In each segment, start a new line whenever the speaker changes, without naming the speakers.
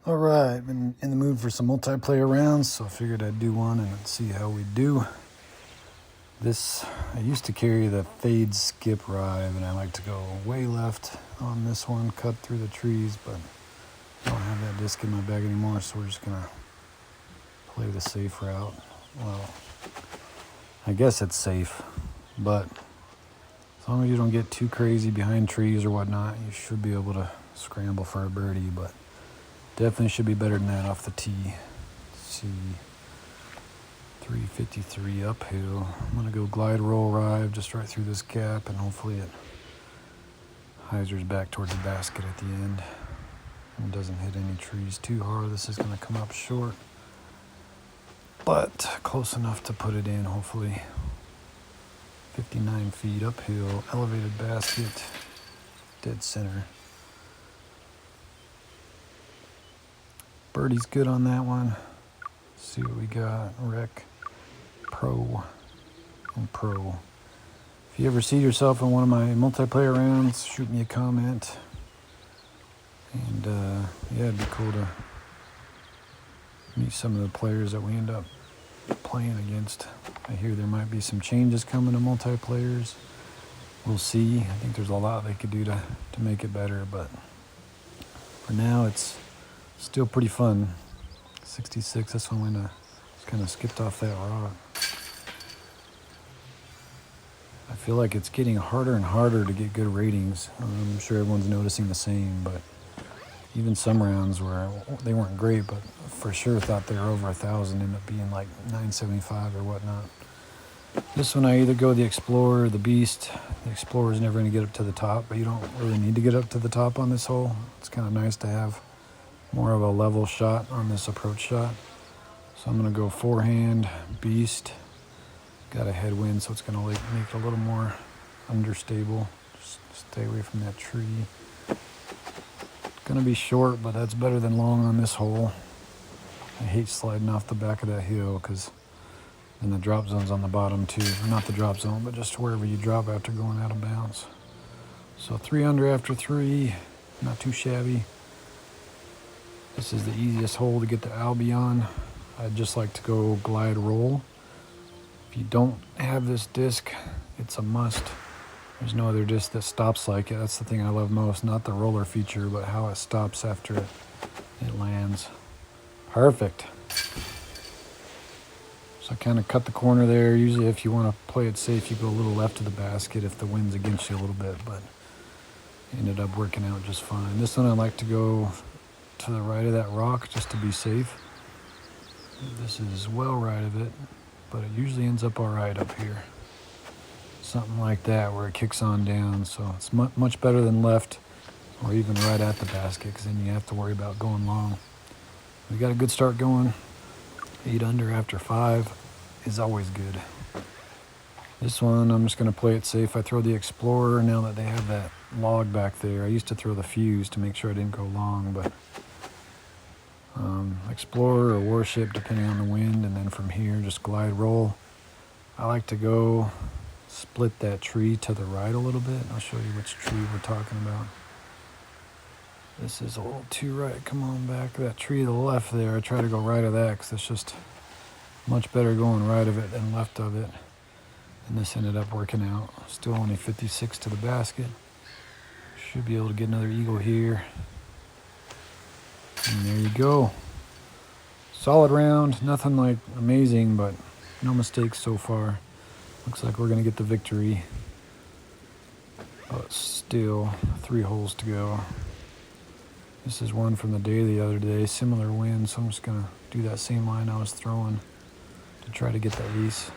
Alright, been in the mood for some multiplayer rounds, so I figured I'd do one and see how we do. I used to carry the Fade Skip Rive, and I like to go way left on this one, cut through the trees, but I don't have that disc in my bag anymore, so we're just gonna play the safe route. Well, I guess it's safe, but as long as you don't get too crazy behind trees or whatnot, you should be able to scramble for a birdie, but definitely should be better than that off the tee. Let's see, 353 uphill. I'm gonna go glide roll rive just right through this gap, and hopefully it hyzers back towards the basket at the end and doesn't hit any trees too hard. This is gonna come up short, but close enough to put it in, hopefully. 59 feet uphill, elevated basket, dead center. Birdie's good on that one. Let's see what we got. Rec, pro, and pro. If you ever see yourself in one of my multiplayer rounds, shoot me a comment. And yeah, it'd be cool to meet some of the players that we end up playing against. I hear there might be some changes coming to multiplayers. We'll see. I think there's a lot they could do to make it better, but for now it's still pretty fun. 66, this one just kind of skipped off that rock. I feel like it's getting harder and harder to get good ratings. I'm sure everyone's noticing the same, but even some rounds where they weren't great, but for sure thought they were over 1,000, ended up being like 975 or whatnot. This one I either go the Explorer or the Beast. The Explorer is never going to get up to the top, but you don't really need to get up to the top on this hole. It's kind of nice to have more of a level shot on this approach shot. So I'm going to go forehand, Beast. Got a headwind, so it's going to make it a little more understable. Just stay away from that tree. Going to be short, but that's better than long on this hole. I hate sliding off the back of that hill because then the drop zone's on the bottom too. Or not the drop zone, but just wherever you drop after going out of bounds. So 3 under after 3, not too shabby. This is the easiest hole to get to Albion. I'd just like to go glide roll. If you don't have this disc, it's a must. There's no other disc that stops like it. That's the thing I love most, not the roller feature, but how it stops after it lands. Perfect. So I kind of cut the corner there. Usually if you want to play it safe, you go a little left of the basket if the wind's against you a little bit, but it ended up working out just fine. This one I like to go to the right of that rock just to be safe. This is well right of it, but it usually ends up all right up here. Something like that where it kicks on down, so it's much better than left or even right at the basket, because then you have to worry about going long. We got a good start going. 8 under after 5 is always good. This one, I'm just going to play it safe. I throw the Explorer now that they have that log back there. I used to throw the Fuse to make sure I didn't go long, but Explorer or Warship, depending on the wind, and then from here, just glide roll. I like to go split that tree to the right a little bit. I'll show you which tree we're talking about. This is a little too right. Come on back. That tree to the left there, I try to go right of that because it's just much better going right of it than left of it. And this ended up working out. Still only 56 to the basket. Should be able to get another eagle here. And there you go. Solid round. Nothing like amazing, but no mistakes so far. Looks like we're going to get the victory. But still 3 holes to go. This is one from the day the other day. Similar wind, so I'm just going to do that same line I was throwing to try to get the ace,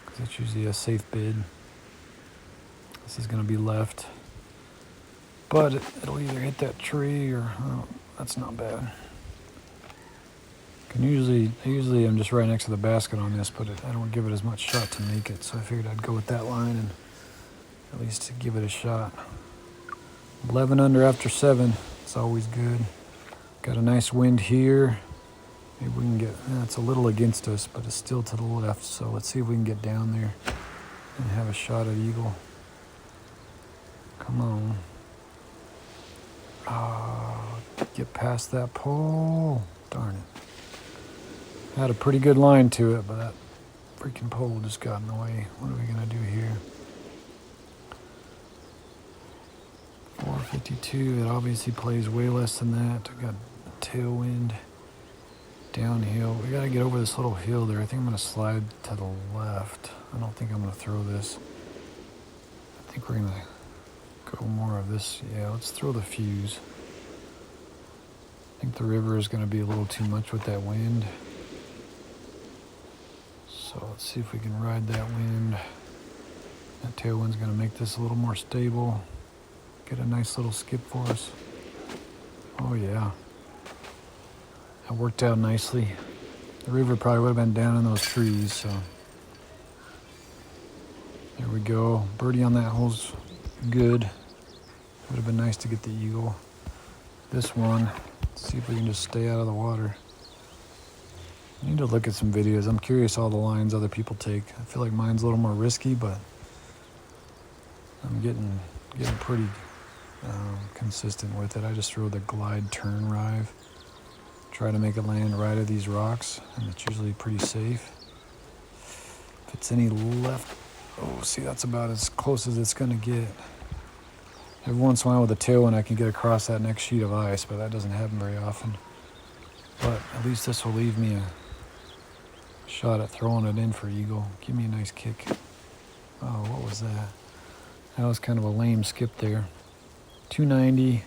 because it's usually a safe bid. This is going to be left, but it'll either hit that tree or that's not bad. Usually I'm just right next to the basket on this, but I don't give it as much shot to make it, so I figured I'd go with that line and at least give it a shot. 11 under after 7, it's always good. Got a nice wind here. Maybe we can get, it's a little against us, but it's still to the left, so let's see if we can get down there and have a shot at eagle. Come on. Oh, get past that pole. Darn it. Had a pretty good line to it, but that freaking pole just got in the way. What are we going to do here? 452. It obviously plays way less than that. We got a tailwind. Downhill. We got to get over this little hill there. I think I'm going to slide to the left. I don't think I'm going to throw this. I think we're going to go more of this. Yeah, let's throw the fuse. I think the river is going to be a little too much with that wind. So let's see if we can ride that wind. That tailwind's going to make this a little more stable. Get a nice little skip for us. Oh yeah. That worked out nicely. The river probably would have been down in those trees, so. There we go. Birdie on that hole's good. Would have been nice to get the eagle. This one, let's see if we can just stay out of the water. I need to look at some videos. I'm curious all the lines other people take. I feel like mine's a little more risky, but I'm getting pretty consistent with it. I just throw the glide turn rive. Try to make it land right at these rocks, and it's usually pretty safe. If it's any left, oh, see, that's about as close as it's gonna get. Every once in a while with a tailwind, I can get across that next sheet of ice, but that doesn't happen very often. But at least this will leave me a shot at throwing it in for eagle. Give me a nice kick. Oh, what was that? That was kind of a lame skip there. 290.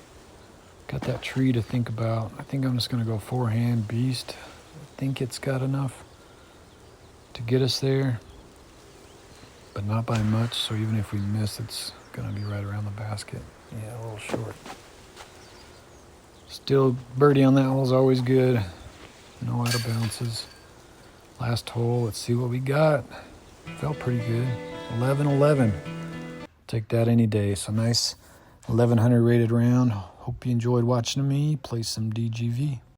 Got that tree to think about. I think I'm just going to go forehand beast. I think it's got enough to get us there, but not by much. So even if we miss, it's going to be right around the basket. Yeah, a little short. Still, birdie on that hole is always good. No out of bounces. Last hole, let's see what we got. Felt pretty good. 11-11. Take that any day. So nice 1100 rated round. Hope you enjoyed watching me play some DGV.